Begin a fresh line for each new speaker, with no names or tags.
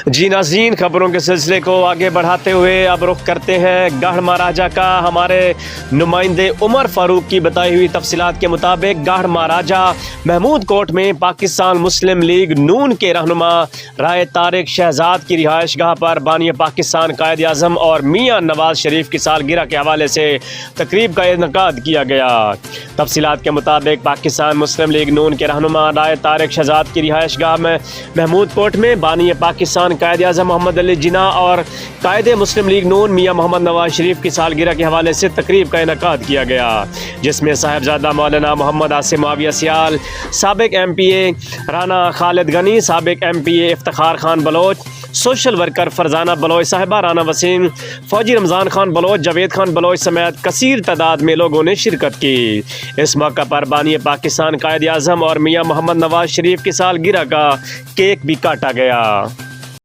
جی ناظرین، خبروں کے سلسلے کو آگے بڑھاتے ہوئے اب رخ کرتے ہیں گڑھ مہاراجہ کا۔ ہمارے نمائندے عمر فاروق کی بتائی ہوئی تفصیلات کے مطابق گڑھ مہاراجہ محمود کوٹ میں پاکستان مسلم لیگ نون کے رہنما رائے طارق شہزاد کی رہائش گاہ پر بانی پاکستان قائد اعظم اور میاں نواز شریف کی سالگرہ کے حوالے سے تقریب کا انعقاد کیا گیا۔ تفصیلات کے مطابق پاکستان مسلم لیگ نون کے رہنما رائے طارق شہزاد کی رہائش گاہ میں محمود کوٹ میں بانی پاکستان قائد اعظم محمد علی جناح اور قائد مسلم لیگ نون میاں محمد نواز شریف کی سالگرہ کے حوالے سے تقریب کا انعقاد کیا گیا، جس میں صاحبزادہ مولانا محمد عاصم معاویہ سیال، سابق ایم پی اے رانا خالد غنی، سابق ایم پی اے افتخار خان بلوچ، سوشل ورکر فرزانہ بلوچ صاحبہ، رانا وسیم، فوجی رمضان خان بلوچ، جاوید خان بلوچ سمیت کثیر تعداد میں لوگوں نے شرکت کی۔ اس موقع پر بانی پاکستان قائد اعظم اور میاں محمد نواز شریف کی سالگرہ کا کیک بھی کاٹا گیا۔